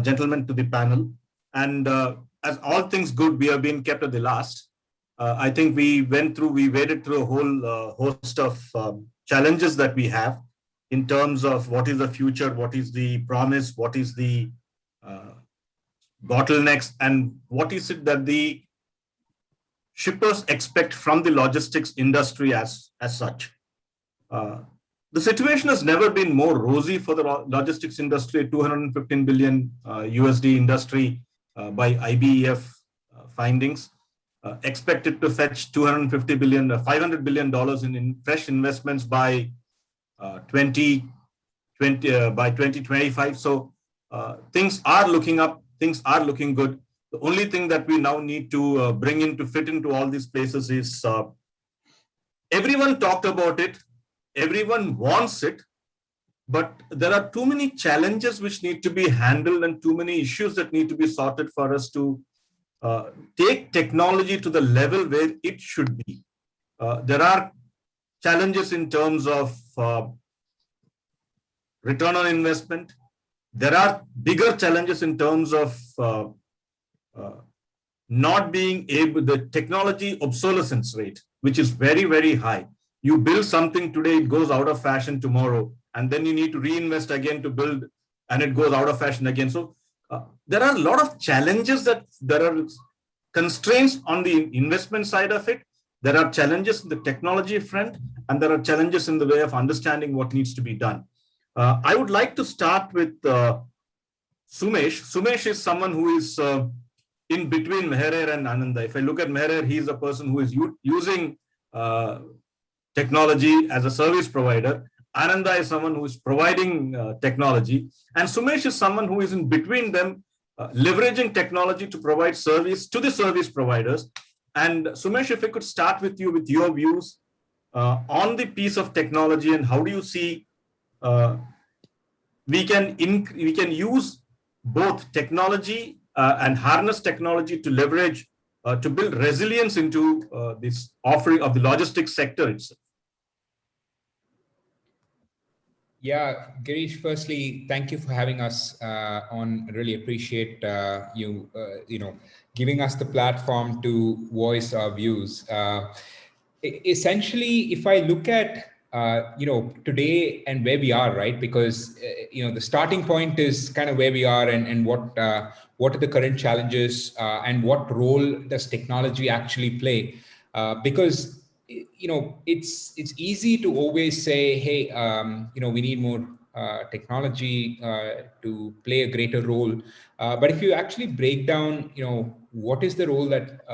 gentlemen, to the panel. And as all things good, we have been kept at the last. I think we waded through a whole host of challenges that we have in terms of what is the future, what is the promise, what is the bottlenecks, and what is it that the shippers expect from the logistics industry as such. The situation has never been more rosy for the logistics industry. 215 billion USD industry by IBEF findings, expected to fetch 250 billion, $500 billion in fresh investments by 2025. So things are looking up, things are looking good. The only thing that we now need to bring in to fit into all these places is everyone talked about it, everyone wants it, but there are too many challenges which need to be handled and too many issues that need to be sorted for us to take technology to the level where it should be. There are challenges in terms of return on investment. There are bigger challenges in terms of not being able, the technology obsolescence rate, which is very, very high. You build something today, it goes out of fashion tomorrow, and then you need to reinvest again to build, and it goes out of fashion again. So there are a lot of challenges that there are constraints on the investment side of it. There are challenges in the technology front, and there are challenges in the way of understanding what needs to be done. I would like to start with Sumesh. Sumesh is someone who is in between Meheriar and Ananda. If I look at Meheriar, he is a person who is using technology as a service provider. Ananda is someone who is providing technology. And Sumesh is someone who is in between them, leveraging technology to provide service to the service providers. And Sumesh, if I could start with you with your views on the piece of technology, and how do you see we can use both technology and harness technology to leverage, to build resilience into this offering of the logistics sector itself? Yeah, Girish, firstly, thank you for having us on. Really appreciate you giving us the platform to voice our views. Essentially, if I look at today and where we are, right? Because the starting point is kind of where we are, and what are the current challenges, and what role does technology actually play? Because it's easy to always say, hey, we need more technology to play a greater role. But if you actually break down, what is the role that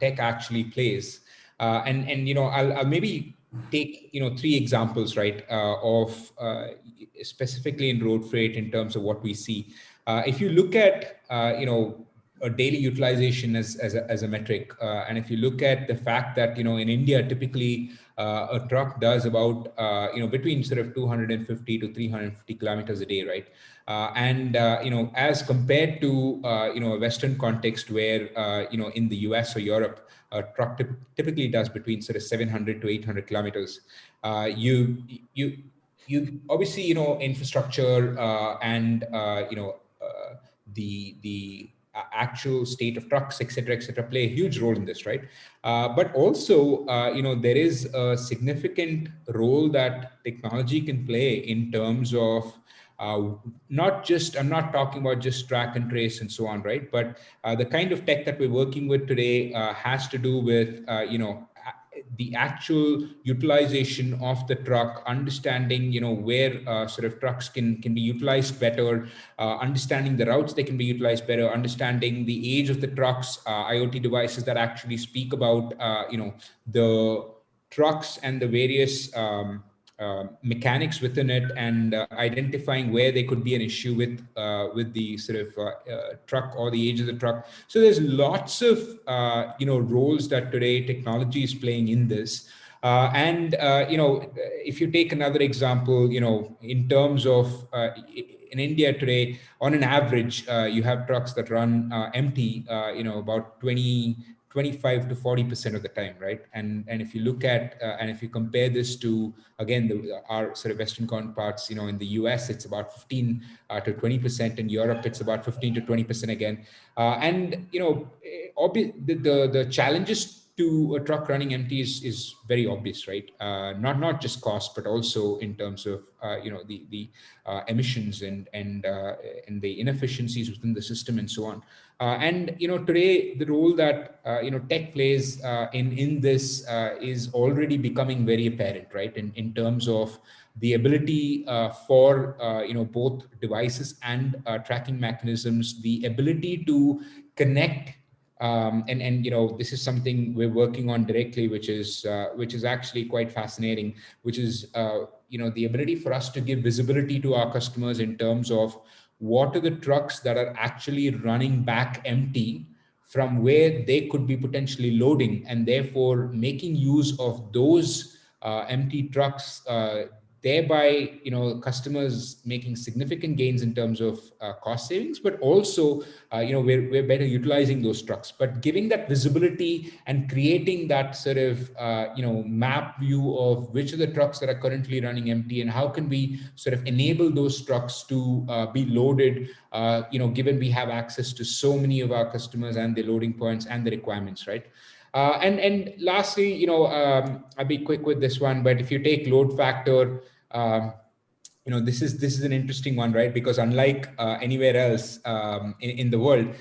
tech actually plays, and I'll maybe take 3 examples, right, of specifically in road freight in terms of what we see. If you look at a daily utilization as a metric, and if you look at the fact that in India typically a truck does about between sort of 250 to 350 kilometers a day, right? And as compared to a Western context where in the US or Europe, a truck typically does between sort of 700 to 800 kilometers. You obviously infrastructure and the actual state of trucks, et cetera, play a huge role in this, right? But also, there is a significant role that technology can play in terms of I'm not talking about just track and trace and so on, right? But the kind of tech that we're working with today has to do with, the actual utilization of the truck, understanding, where sort of trucks can be utilized better, understanding the routes they can be utilized better, understanding the age of the trucks, IoT devices that actually speak about, the trucks and the various mechanics within it, and identifying where there could be an issue with the sort of truck or the age of the truck. So there's lots of roles that today technology is playing in this. And if you take another example, in terms of in India today, on an average, you have trucks that run empty, about 20 25 to 40% of the time, right? And if you look at and if you compare this to, again, our sort of Western counterparts, in the US, it's about 15 to 20%. In Europe, it's about 15 to 20% again. And the challenges to a truck running empty is very obvious, right? Not just cost, but also in terms of the emissions and the inefficiencies within the system and so on. And today the role that tech plays in this is already becoming very apparent, right? In terms of the ability for both devices and tracking mechanisms, the ability to connect. And this is something we're working on directly, which is actually quite fascinating, which is the ability for us to give visibility to our customers in terms of what are the trucks that are actually running back empty from where they could be potentially loading, and therefore making use of those empty trucks, thereby customers making significant gains in terms of cost savings, but also we're better utilizing those trucks, but giving that visibility and creating that sort of map view of which of the trucks that are currently running empty and how can we sort of enable those trucks to be loaded, given we have access to so many of our customers and their loading points and the requirements, right? And lastly, I'll be quick with this one, but if you take load factor, this is an interesting one, right? Because unlike anywhere else in the world,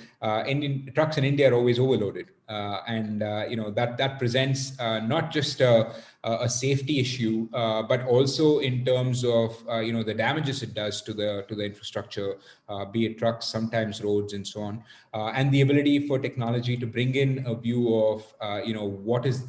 Indian trucks in India are always overloaded, and that presents not just a safety issue, but also in terms of the damages it does to the infrastructure, be it trucks, sometimes roads, and so on, and the ability for technology to bring in a view of what is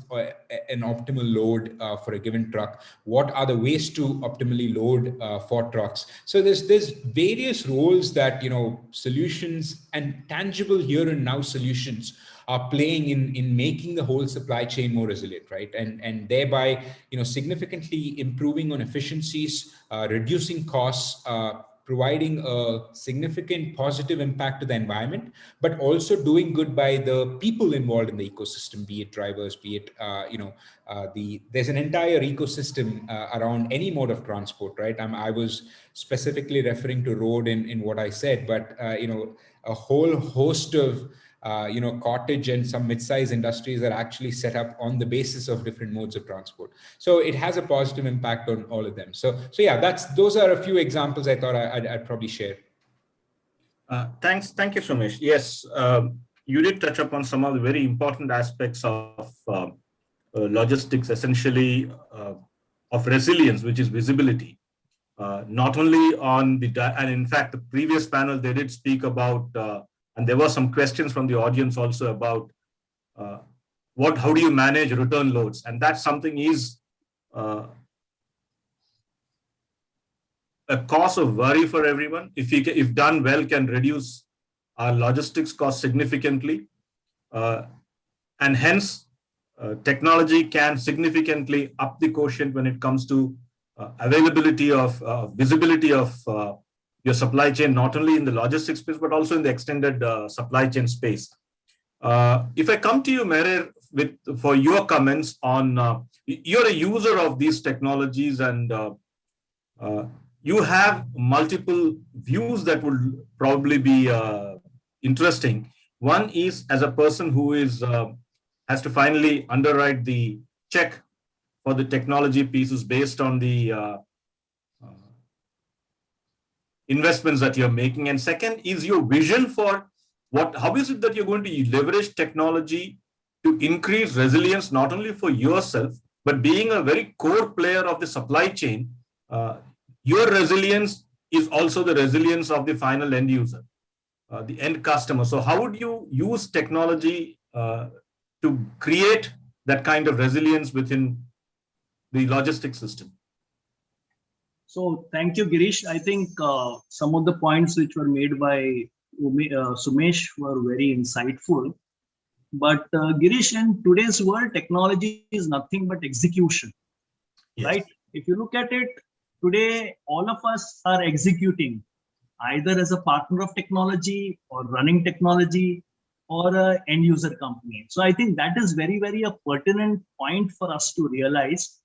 an optimal load for a given truck, what are the ways to optimally load for trucks. So there's various roles that solutions and tangible here and now solutions are playing in making the whole supply chain more resilient, right? And thereby, significantly improving on efficiencies, reducing costs, providing a significant positive impact to the environment, but also doing good by the people involved in the ecosystem, be it drivers, be it, there's an entire ecosystem around any mode of transport, right? I was specifically referring to road in what I said, but, a whole host of cottage and some mid-sized industries are actually set up on the basis of different modes of transport. So it has a positive impact on all of them. So yeah, those are a few examples I thought I'd probably share. Thank you, Sumesh. Yes, you did touch upon some of the very important aspects of logistics, essentially of resilience, which is visibility. Not only on and in fact, the previous panel, they did speak about, and there were some questions from the audience also about how do you manage return loads? And that's something is a cause of worry for everyone. If done well, can reduce our logistics costs significantly. And hence, technology can significantly up the quotient when it comes to availability of visibility of your supply chain, not only in the logistics space, but also in the extended supply chain space. If I come to you, Meheriar, for your comments on, you're a user of these technologies and you have multiple views that would probably be interesting. One is as a person who has to finally underwrite the check for the technology pieces based on the investments that you're making. And second is your vision for how is it that you're going to leverage technology to increase resilience, not only for yourself, but being a very core player of the supply chain, your resilience is also the resilience of the final end user, the end customer. So how would you use technology to create that kind of resilience within the logistics system? So thank you, Girish. I think some of the points which were made by Sumesh were very insightful. But Girish, in today's world, technology is nothing but execution, yes. Right? If you look at it, today, all of us are executing either as a partner of technology or running technology. or a end user company. So I think that is very, very a pertinent point for us to realize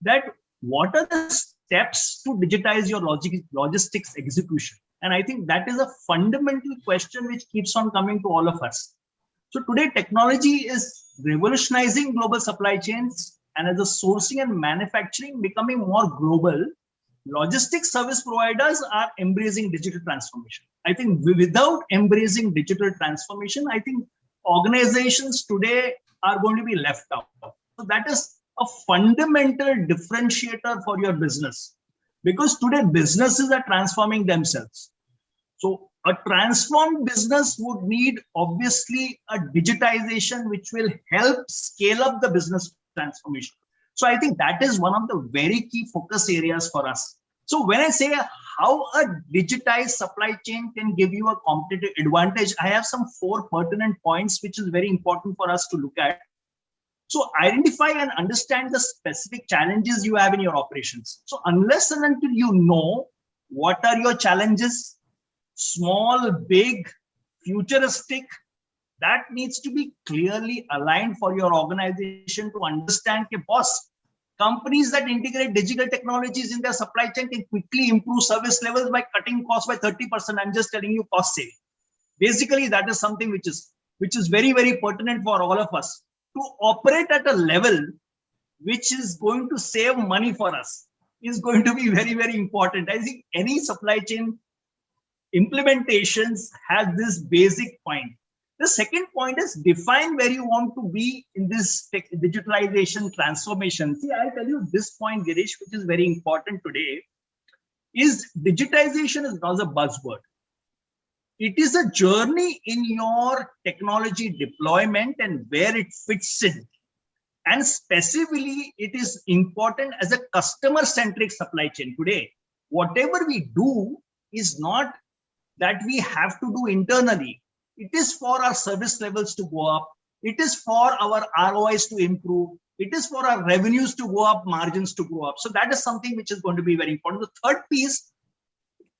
that what are the steps to digitize your logistics execution? And I think that is a fundamental question which keeps on coming to all of us. So today technology is revolutionizing global supply chains, and as a sourcing and manufacturing becoming more global, logistics service providers are embracing digital transformation. I think without embracing digital transformation, I think organizations today are going to be left out. So that is a fundamental differentiator for your business, because today businesses are transforming themselves. So a transformed business would need obviously a digitization which will help scale up the business transformation. So I think that is one of the very key focus areas for us. So when I say how a digitized supply chain can give you a competitive advantage, I have some 4 pertinent points which is very important for us to look at. So identify and understand the specific challenges you have in your operations. So unless and until you know what are your challenges, small, big, futuristic, that needs to be clearly aligned for your organization to understand, okay, boss, companies that integrate digital technologies in their supply chain can quickly improve service levels by cutting costs by 30%. I'm just telling you cost saving. Basically, that is something which is very, very pertinent for all of us to operate at a level which is going to save money for us is going to be very, very important. I think any supply chain implementations have this basic point. The second point is define where you want to be in this digitalization transformation. See, I'll tell you this point, Girish, which is very important today, is digitization is not a buzzword. It is a journey in your technology deployment and where it fits in. And specifically, it is important as a customer-centric supply chain today. Whatever we do is not that we have to do internally. It is for our service levels to go up. It is for our ROIs to improve. It is for our revenues to go up, margins to go up. So that is something which is going to be very important. The third piece,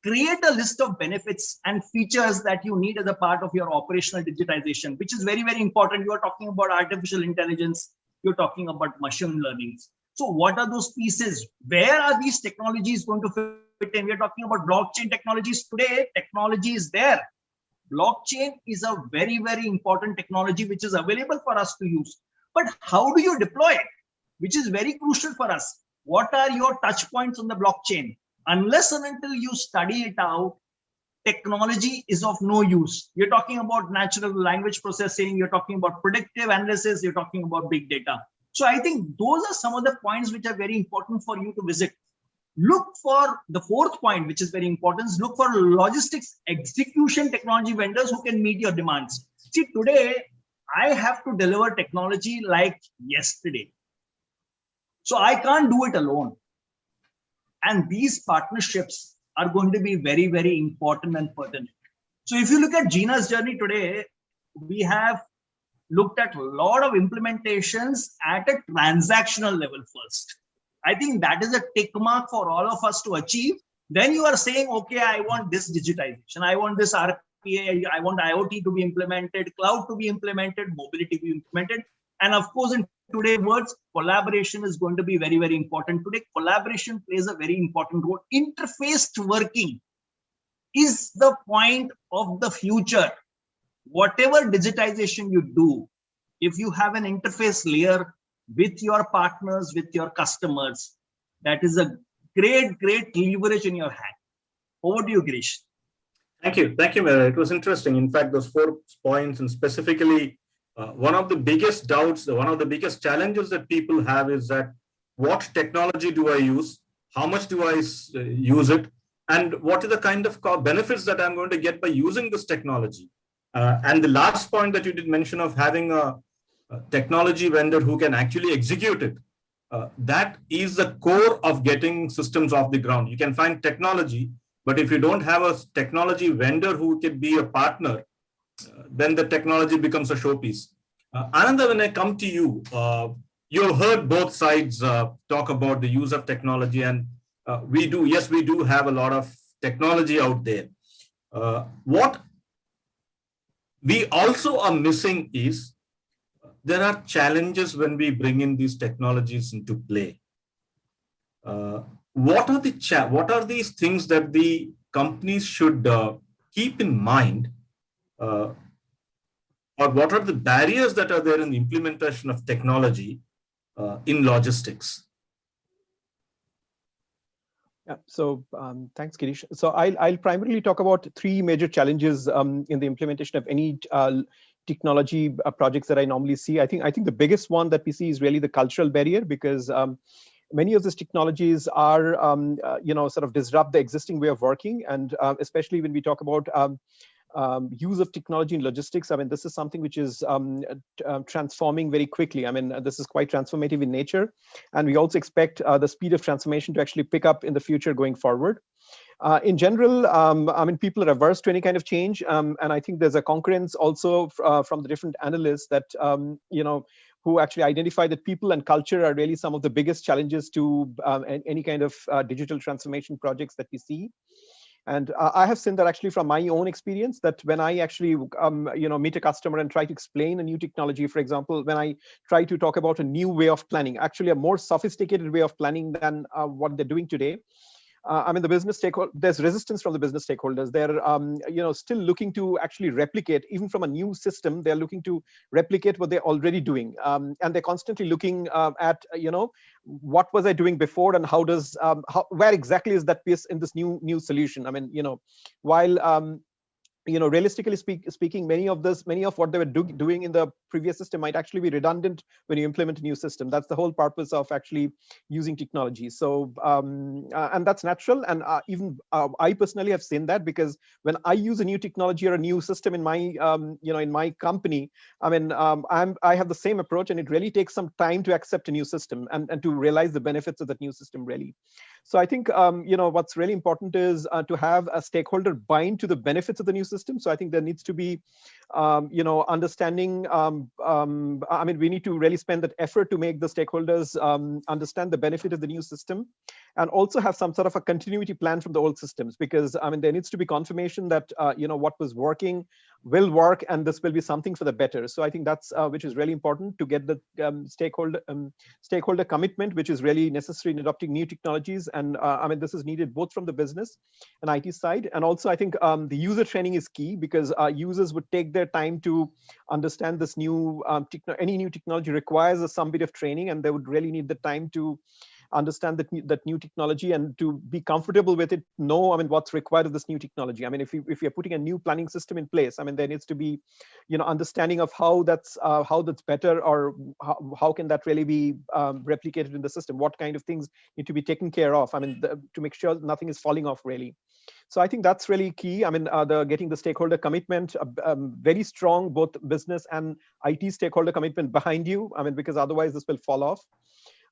create a list of benefits and features that you need as a part of your operational digitization, which is very, very important. You are talking about artificial intelligence. You're talking about machine learning. So what are those pieces? Where are these technologies going to fit in? We're talking about blockchain technologies today. Technology is there. Blockchain is a very, very important technology which is available for us to use. But how do you deploy it? Which is very crucial for us. What are your touch points on the blockchain? Unless and until you study it out, technology is of no use. You're talking about natural language processing. You're talking about predictive analysis. You're talking about big data. So I think those are some of the points which are very important for you to visit. Look for the fourth point, which is very important. Look for logistics execution technology vendors who can meet your demands. See, today, I have to deliver technology like yesterday. So I can't do it alone. And these partnerships are going to be very, very important and pertinent. So if you look at Jeena's journey today, we have looked at a lot of implementations at a transactional level first. I think that is a tick mark for all of us to achieve. Then you are saying, okay, I want this digitization. I want this RPA. I want IoT to be implemented, cloud to be implemented, mobility to be implemented. And of course, in today's words, collaboration is going to be very, very important. Today, collaboration plays a very important role. Interfaced working is the point of the future. Whatever digitization you do, if you have an interface layer with your partners, with your customers, that is a great, great leverage in your hand. Over to you, Girish. Thank you. Thank you, Meheriar. It was interesting. In fact, those 4 points, and specifically, one of the biggest doubts, one of the biggest challenges that people have is that what technology do I use? How much do I use it? And what are the kind of benefits that I'm going to get by using this technology? And the last point that you did mention of having a technology vendor who can actually execute it, that is the core of getting systems off the ground. You can find technology, but if you don't have a technology vendor who can be a partner, then the technology becomes a showpiece. Ananda, when I come to you, you've heard both sides talk about the use of technology, and we do have a lot of technology out there. What we also are missing is there are challenges when we bring in these technologies into play. What are these things that the companies should keep in mind, or what are the barriers that are there in the implementation of technology in logistics? Yeah, so thanks, Girish. So I'll primarily talk about three major challenges in the implementation of any technology projects that I normally see. I think the biggest one that we see is really the cultural barrier, because many of these technologies are, sort of disrupt the existing way of working, and especially when we talk about use of technology in logistics. I mean, this is something which is transforming very quickly. I mean, this is quite transformative in nature, and we also expect the speed of transformation to actually pick up in the future going forward. In general, I mean, people are averse to any kind of change, and I think there's a concurrence also from the different analysts that who actually identify that people and culture are really some of the biggest challenges to any kind of digital transformation projects that we see. And I have seen that actually from my own experience, that when I actually meet a customer and try to explain a new technology, for example, when I try to talk about a new way of planning, actually a more sophisticated way of planning than what they're doing today, I mean, the business stakeholder, there's resistance from the business stakeholders. They're still looking to actually replicate, even from a new system, they're looking to replicate what they're already doing. And they're constantly looking at, what was I doing before, and how does, where exactly is that piece in this new solution? I mean, while realistically speaking, many of what they were doing in the previous system might actually be redundant when you implement a new system. That's the whole purpose of actually using technology. So, and that's natural. And even I personally have seen that, because when I use a new technology or a new system in my, in my company, I mean, I have the same approach, and it really takes some time to accept a new system and to realize the benefits of that new system really. So I think, what's really important is to have a stakeholder bind to the benefits of the new system. So I think there needs to be, understanding. I mean, we need to really spend that effort to make the stakeholders understand the benefit of the new system, and also have some sort of a continuity plan from the old systems, because I mean, there needs to be confirmation that what was working will work, and this will be something for the better. So I think that's which is really important to get the stakeholder commitment, which is really necessary in adopting new technologies. And I mean, this is needed both from the business and IT side, and also I think the user training is key, because users would take their time to understand this new any new technology requires some bit of training, and they would really need the time to understand that new technology and to be comfortable with it. Know, I mean, what's required of this new technology. I mean, if you're putting a new planning system in place, I mean, there needs to be, understanding of how that's better, or how can that really be replicated in the system. What kind of things need to be taken care of. I mean, to make sure nothing is falling off really. So I think that's really key. I mean, getting the stakeholder commitment very strong, both business and IT stakeholder commitment behind you. I mean, because otherwise this will fall off.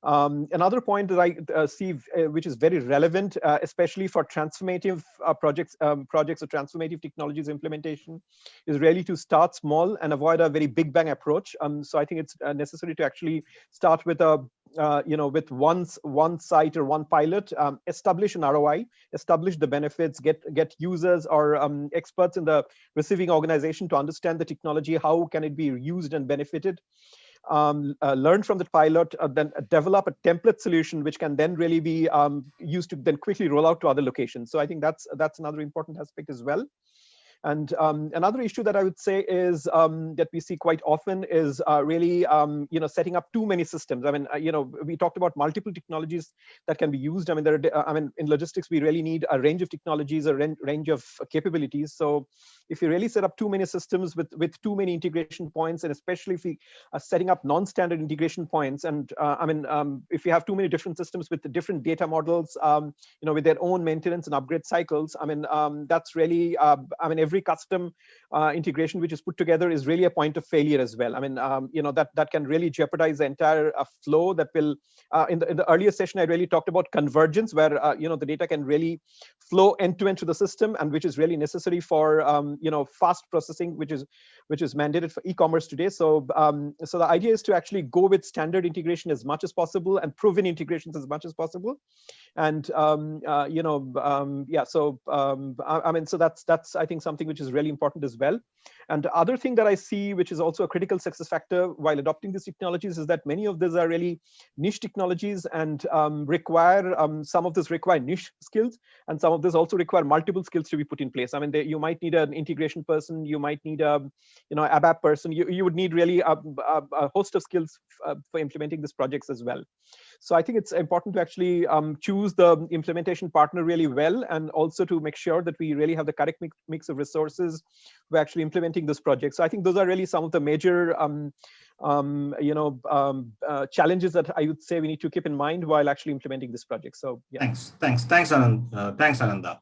Another point that I see, which is very relevant, especially for transformative projects or transformative technologies implementation, is really to start small and avoid a very big bang approach. So I think it's necessary to actually start with a with one site or one pilot, establish an ROI, establish the benefits, get users or experts in the receiving organization to understand the technology, how can it be used and benefited. Learn from the pilot, then develop a template solution which can then really be used to then quickly roll out to other locations. So I think that's another important aspect as well. And another issue that I would say is that we see quite often is really setting up too many systems. I mean, we talked about multiple technologies that can be used. I mean, in logistics we really need a range of technologies, a range of capabilities. So if you really set up too many systems with too many integration points, and especially if we are setting up non-standard integration points, and if you have too many different systems with the different data models, with their own maintenance and upgrade cycles, I mean, that's really, every custom integration which is put together is really a point of failure as well. I mean, that can really jeopardize the entire flow. That will, in the earlier session, I really talked about convergence, where the data can really flow end to end to the system, and which is really necessary for fast processing, which is mandated for e-commerce today. So so the idea is to actually go with standard integration as much as possible and proven integrations as much as possible. And so I mean, so that's I think something something which is really important as well. And the other thing that I see, which is also a critical success factor while adopting these technologies, is that many of these are really niche technologies and require, some of this require niche skills, and some of this also require multiple skills to be put in place. I mean, you might need an integration person, you might need a, ABAP person, you would need really a host of skills for implementing these projects as well. So I think it's important to actually choose the implementation partner really well, and also to make sure that we really have the correct mix of resources for actually implementing this project. So I think those are really some of the major challenges that I would say we need to keep in mind while actually implementing this project. So yeah. Thanks, Ananda.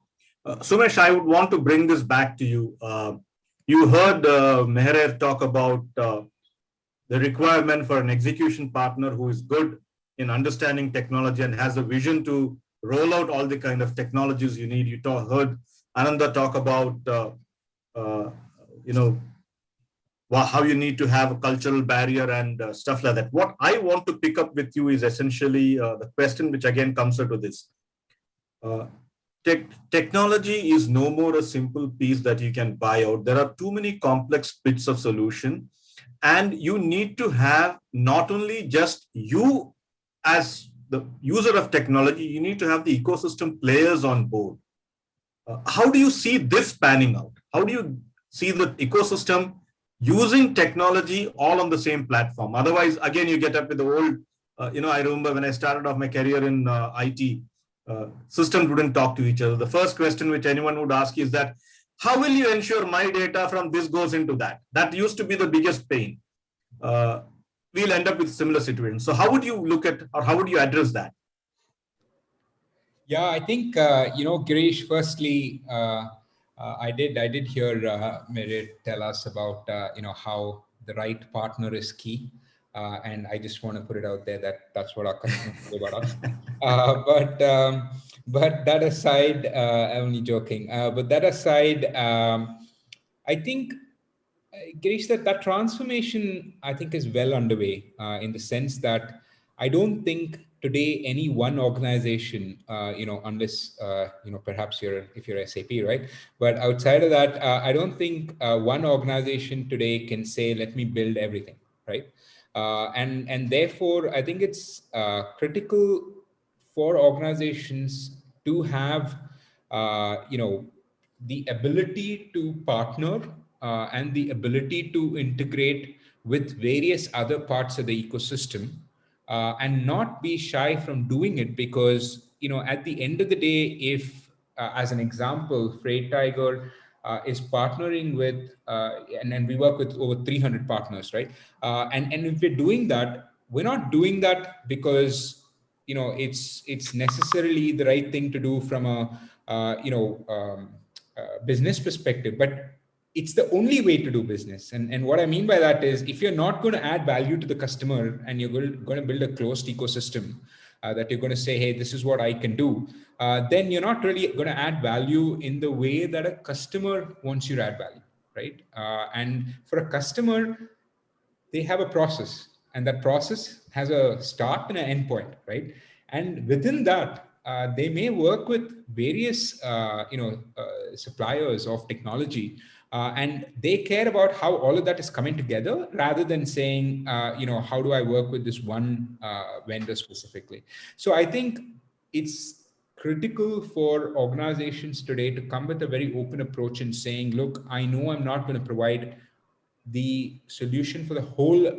Sumesh, I would want to bring this back to you. You heard Meheriar talk about the requirement for an execution partner who is good in understanding technology and has a vision to roll out all the kind of technologies you need. You heard Ananda talk about how you need to have a cultural barrier and stuff like that. What I want to pick up with you is essentially the question, which again comes into this. Technology is no more a simple piece that you can buy out. There are too many complex bits of solution, and you need to have not only just you as the user of technology, you need to have the ecosystem players on board. How do you see this panning out? How do you see the ecosystem using technology all on the same platform? Otherwise, again, you get up with the old, I remember when I started off my career in IT, systems wouldn't talk to each other. The first question which anyone would ask is that, how will you ensure my data from this goes into that? That used to be the biggest pain. We'll end up with similar situations. So how would you look at, or how would you address that? Yeah, I think, Girish, firstly, I did hear Meheriar tell us about, how the right partner is key. And I just want to put it out there that that's what our customers say about us. But that aside, I'm only joking. But that aside, I think, Girish, that transformation, I think, is well underway in the sense that I don't think today any one organization, unless, perhaps if you're SAP, right? But outside of that, I don't think one organization today can say, let me build everything, right? And therefore, I think it's critical for organizations to have, the ability to partner and the ability to integrate with various other parts of the ecosystem, and not be shy from doing it, because, at the end of the day, if, as an example, Freight Tiger is partnering with, and we work with over 300 partners, right? And if we're doing that, we're not doing that because, it's necessarily the right thing to do from a, business perspective, but it's the only way to do business. And what I mean by that is, if you're not going to add value to the customer and you're going to build a closed ecosystem that you're going to say, hey, this is what I can do, then you're not really going to add value in the way that a customer wants you to add value, right? And for a customer, they have a process, and that process has a start and an end point, right? And within that, they may work with various, suppliers of technology, and they care about how all of that is coming together, rather than saying, how do I work with this one vendor specifically? So I think it's critical for organizations today to come with a very open approach and saying, look, I know I'm not going to provide the solution for the whole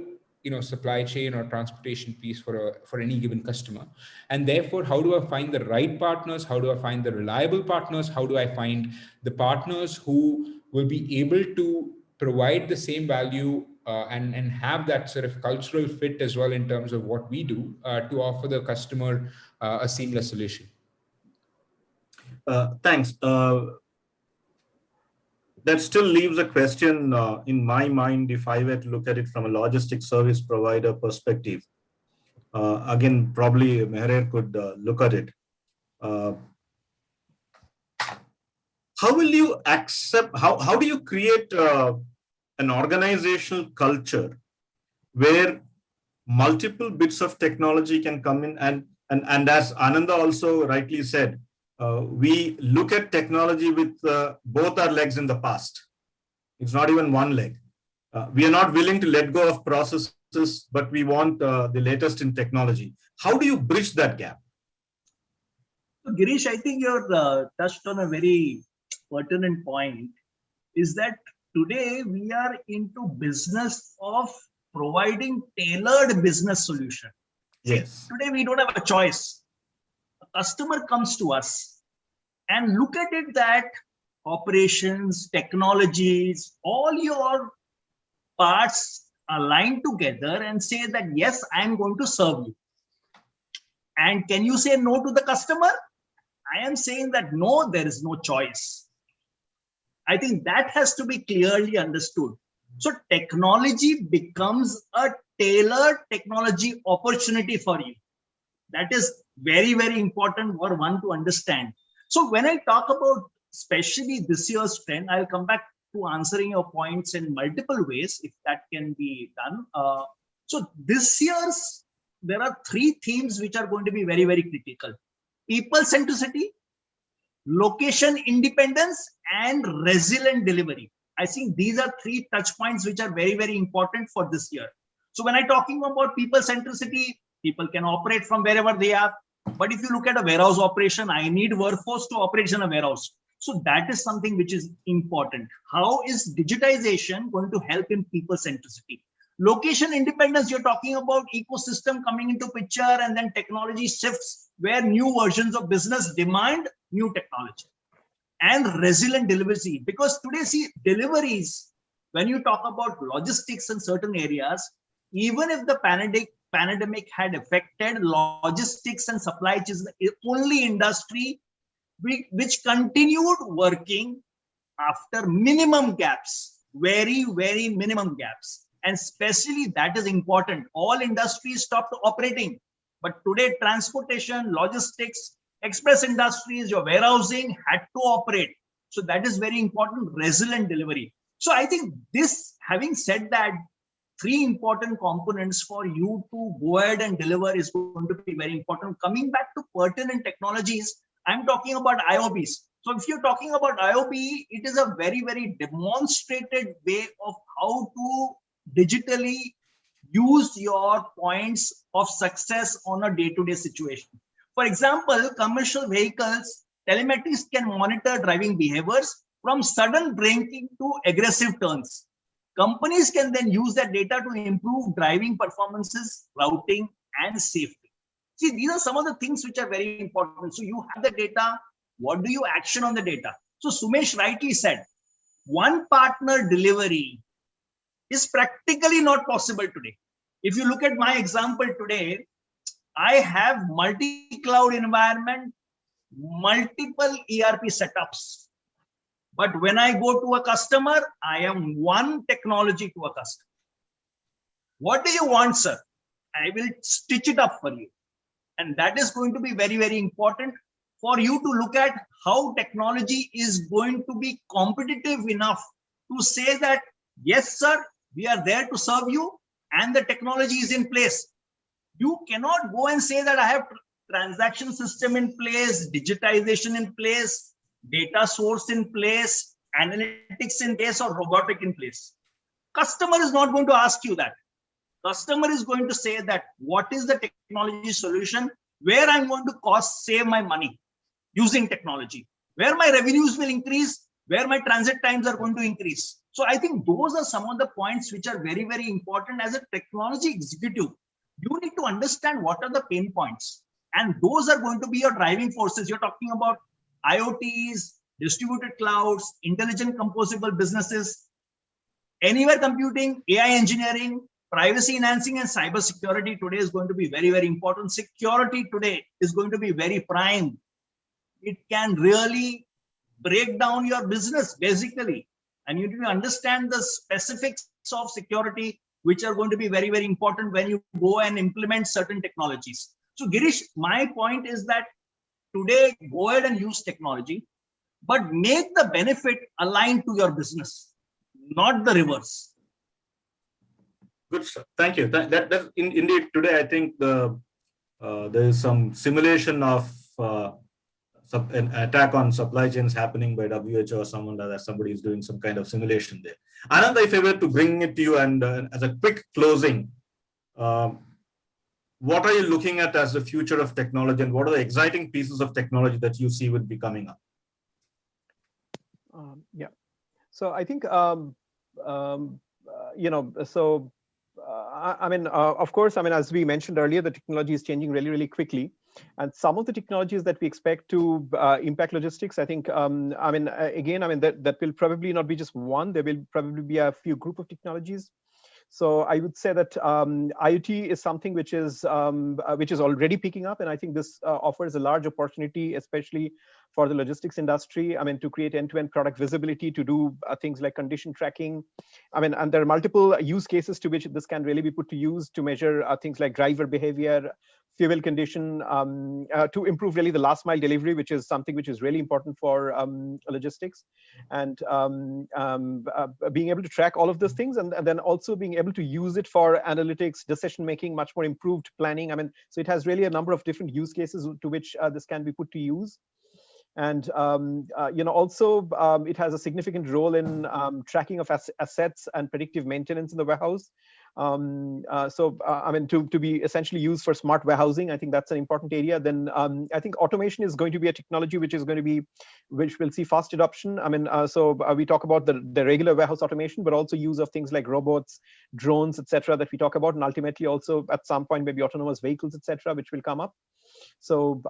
supply chain or transportation piece for any given customer, and therefore, how do I find the right partners? How do I find the reliable partners? How do I find the partners who will be able to provide the same value and have that sort of cultural fit as well in terms of what we do to offer the customer a seamless solution? Thanks. That still leaves a question in my mind, if I were to look at it from a logistics service provider perspective. Again, probably Meheriar could look at it. How will you accept, how do you create an organizational culture where multiple bits of technology can come in, and as Ananda also rightly said, we look at technology with both our legs in the past. It's not even one leg. We are not willing to let go of processes, but we want the latest in technology. How do you bridge that gap? So Girish, I think you're touched on a very pertinent point, is that today we are into business of providing tailored business solution. Yes. Today we don't have a choice. A customer comes to us and look at it that operations, technologies, all your parts align together and say that, yes, I'm going to serve you. And can you say no to the customer? I am saying that no, there is no choice. I think that has to be clearly understood. So technology becomes a tailored technology opportunity for you. That is very, very important for one to understand. So when I talk about especially this year's trend, I'll come back to answering your points in multiple ways, if that can be done. So this year's, there are three themes which are going to be very, very critical. People centricity, location independence, and resilient delivery. I think these are three touch points which are very, very important for this year. So when I'm talking about people centricity, people can operate from wherever they are. But if you look at a warehouse operation, I need workforce to operate in a warehouse. So that is something which is important. How is digitization going to help in people centricity? Location independence, you're talking about ecosystem coming into picture, and then technology shifts where new versions of business demand new technology. And resilient delivery, because today, see, deliveries, when you talk about logistics in certain areas, even if the pandemic had affected logistics and supply chains, the only industry which continued working after minimum gaps, very, very minimum gaps. And especially that is important. All industries stopped operating. But today, transportation, logistics, express industries, your warehousing had to operate. So that is very important, resilient delivery. So I think this, having said that, three important components for you to go ahead and deliver is going to be very important. Coming back to pertinent technologies, I'm talking about IOBs. So if you're talking about IOB, it is a very, very demonstrated way of how to digitally use your points of success on a day-to-day situation. For example, commercial vehicles, telemetries can monitor driving behaviors from sudden braking to aggressive turns. Companies can then use that data to improve driving performances, routing, and safety. See, these are some of the things which are very important. So you have the data. What do you action on the data? So Sumesh rightly said, one partner delivery is practically not possible today. If you look at my example today, I have multi-cloud environment, multiple ERP setups. But when I go to a customer, I am one technology to a customer. What do you want, sir? I will stitch it up for you. And that is going to be very, very important for you to look at how technology is going to be competitive enough to say that, yes, sir, we are there to serve you and the technology is in place. You cannot go and say that I have transaction system in place, digitization in place, data source in place, analytics in place, or robotic in place. Customer is not going to ask you that. Customer is going to say that what is the technology solution where I'm going to save my money using technology, where my revenues will increase, where my transit times are going to increase. So I think those are some of the points which are very, very important as a technology executive. You need to understand what are the pain points, and those are going to be your driving forces. You're talking about IoTs, distributed clouds, intelligent composable businesses, anywhere computing, AI engineering, privacy enhancing, and cyber security today is going to be very, very important. Security today is going to be very prime. It can really break down your business basically. And you need to understand the specifics of security, which are going to be very, very important when you go and implement certain technologies. So Girish, my point is that today, go ahead and use technology, but make the benefit aligned to your business, not the reverse. Good stuff. Thank you. Indeed, today I think there is some simulation of an attack on supply chains happening by WHO or somebody is doing some kind of simulation there. Ananda, if I were to bring it to you and as a quick closing, what are you looking at as the future of technology, and what are the exciting pieces of technology that you see will be coming up? Yeah. So I think, of course, as we mentioned earlier, the technology is changing really, really quickly. And some of the technologies that we expect to impact logistics, I think, that will probably not be just one. There will probably be a few group of technologies. So I would say that IoT is something which is already picking up, and I think this offers a large opportunity, especially for the logistics industry. To create end-to-end product visibility, to do things like condition tracking. And there are multiple use cases to which this can really be put to use to measure things like driver behavior, fuel condition, to improve really the last mile delivery, which is something which is really important for logistics, and being able to track all of those things, and then also being able to use it for analytics, decision making, much more improved planning. So it has really a number of different use cases to which this can be put to use. And also it has a significant role in tracking of assets and predictive maintenance in the warehouse. To be essentially used for smart warehousing, I think that's an important area. Then I think automation is going to be a technology which will see fast adoption. We talk about the regular warehouse automation, but also use of things like robots, drones, etc., that we talk about, and ultimately also at some point maybe autonomous vehicles, etc., which will come up. So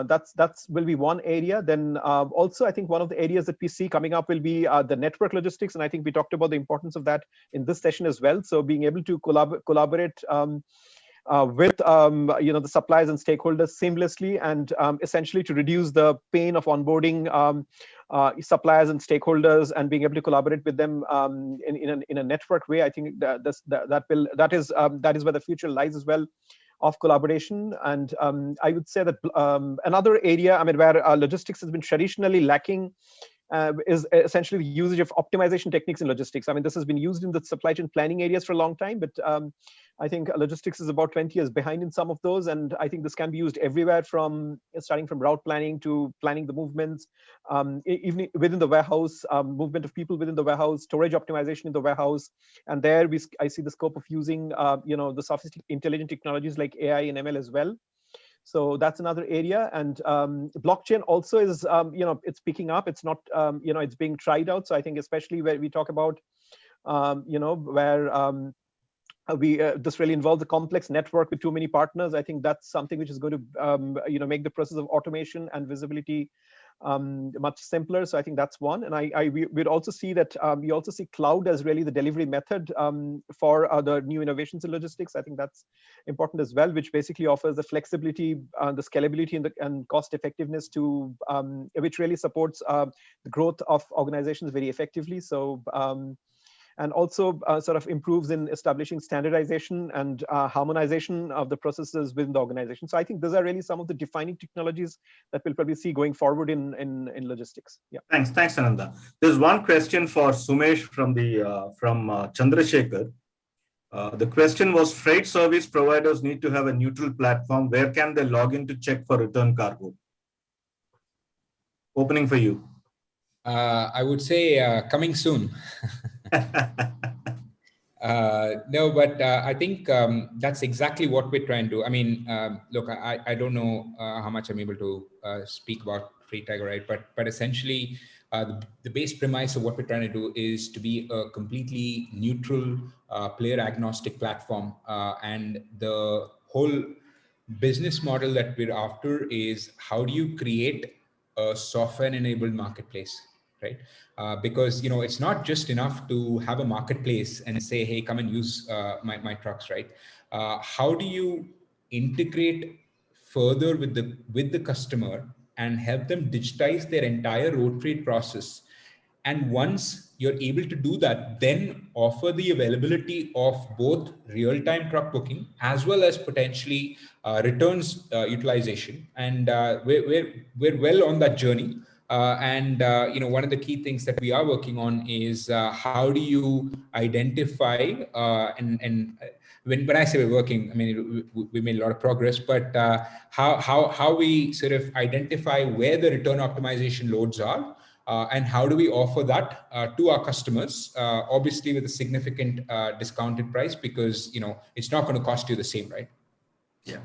that's will be one area. Then also I think one of the areas that we see coming up will be the network logistics, and I think we talked about the importance of that in this session as well. So being able to collaborate with the suppliers and stakeholders seamlessly, and essentially to reduce the pain of onboarding suppliers and stakeholders, and being able to collaborate with them in a network way. I think that is where the future lies as well, of collaboration. And I would say that another area where logistics has been traditionally lacking is essentially the usage of optimization techniques in logistics. This has been used in the supply chain planning areas for a long time, but I think logistics is about 20 years behind in some of those. And I think this can be used everywhere, from starting from route planning to planning the movements, even within the warehouse, movement of people within the warehouse, storage optimization in the warehouse. And there I see the scope of using the sophisticated intelligent technologies like AI and ML as well. So that's another area. And blockchain also is, it's picking up. It's not, it's being tried out. So I think especially where we talk about, where this really involves a complex network with too many partners. I think that's something which is going to, make the process of automation and visibility much simpler. So I think that's one. And we'd also see that we also see cloud as really the delivery method for the new innovations in logistics. I think that's important as well, which basically offers the flexibility, the scalability, and cost effectiveness to which really supports the growth of organizations very effectively. So and also sort of improves in establishing standardization and harmonization of the processes within the organization. So I think those are really some of the defining technologies that we'll probably see going forward in logistics. Yeah. Thanks, Ananda. There's one question for Sumesh from Chandrasekhar. The question was: freight service providers need to have a neutral platform. Where can they log in to check for return cargo? Opening for you. I would say coming soon. No, but I think that's exactly what we're trying to do. Look, I don't know how much I'm able to speak about Freight Tiger, right? But essentially, the base premise of what we're trying to do is to be a completely neutral, player agnostic platform, and the whole business model that we're after is how do you create a software-enabled marketplace, right? Because it's not just enough to have a marketplace and say, hey, come and use my trucks, right? How do you integrate further with the customer and help them digitize their entire road freight process? And once you're able to do that, then offer the availability of both real-time truck booking as well as potentially returns utilization. And we're well on that journey. One of the key things that we are working on is how do you identify when I say we're working, I mean we made a lot of progress, but how we sort of identify where the return optimization loads are, and how do we offer that to our customers, obviously with a significant discounted price, because it's not going to cost you the same, right? Yeah,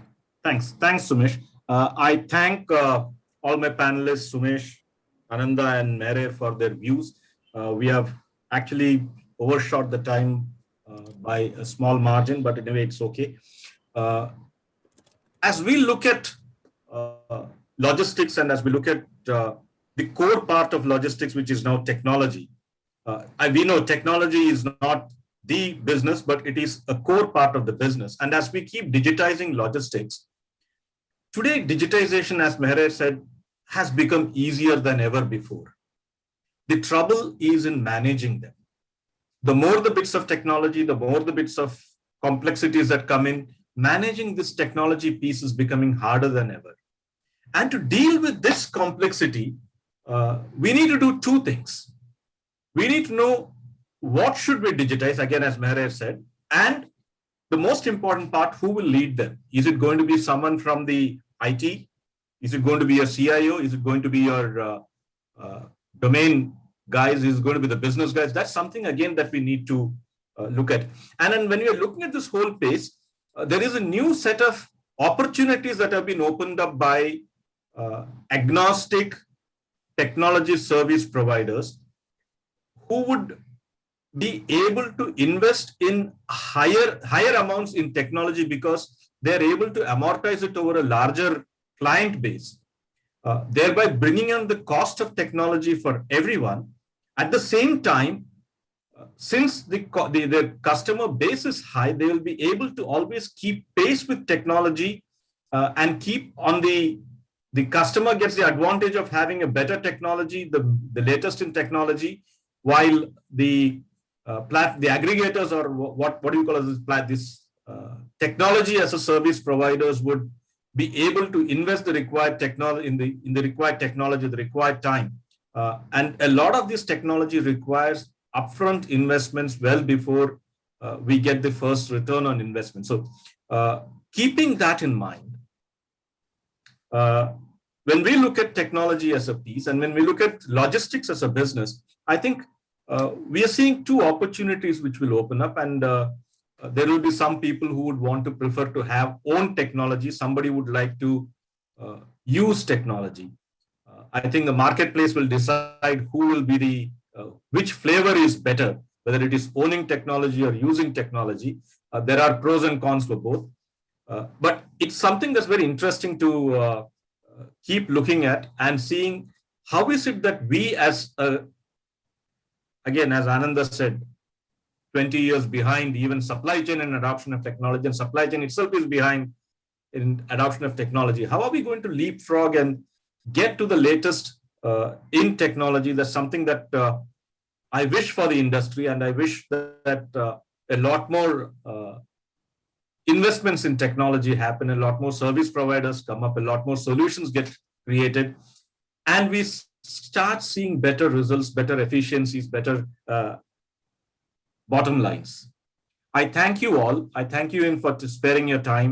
thanks, Sumesh. I thank all my panelists, Sumesh, Ananda, and Meheriar, for their views. We have actually overshot the time by a small margin, but anyway, it's okay. As we look at logistics, and as we look at the core part of logistics, which is now technology, we know technology is not the business, but it is a core part of the business. And as we keep digitizing logistics, today digitization, as Meheriar said, has become easier than ever before. The trouble is in managing them. The more the bits of technology, the more the bits of complexities that come in, managing this technology piece is becoming harder than ever. And to deal with this complexity, we need to do two things. We need to know what should we digitize, again, as Meheriar said, and the most important part, who will lead them? Is it going to be someone from the IT? Is it going to be a CIO? Is it going to be your domain guys? Is it going to be the business guys? That's something, again, that we need to look at. And then when we are looking at this whole pace, there is a new set of opportunities that have been opened up by agnostic technology service providers who would be able to invest in higher amounts in technology because they're able to amortize it over a larger client base, thereby bringing down the cost of technology for everyone. At the same time, since the customer base is high, they will be able to always keep pace with technology and keep on the customer gets the advantage of having a better technology, the latest in technology, while the aggregators, or what do you call this technology as a service providers, would be able to invest the required technology in the required technology, the required time. And a lot of this technology requires upfront investments well before we get the first return on investment. So keeping that in mind, when we look at technology as a piece, and when we look at logistics as a business, I think we are seeing two opportunities which will open up, and there will be some people who would want to prefer to have own technology. Somebody would like to use technology. I think the marketplace will decide who will be which flavor is better, whether it is owning technology or using technology. There are pros and cons for both. But it's something that's very interesting to keep looking at and seeing how is it that we again, as Ananda said, 20 years behind even supply chain and adoption of technology, and supply chain itself is behind in adoption of technology. How are we going to leapfrog and get to the latest in technology? That's something that I wish for the industry, and I wish that a lot more investments in technology happen, a lot more service providers come up, a lot more solutions get created, and we start seeing better results, better efficiencies, better bottom lines. I thank you all. I thank you for sparing your time.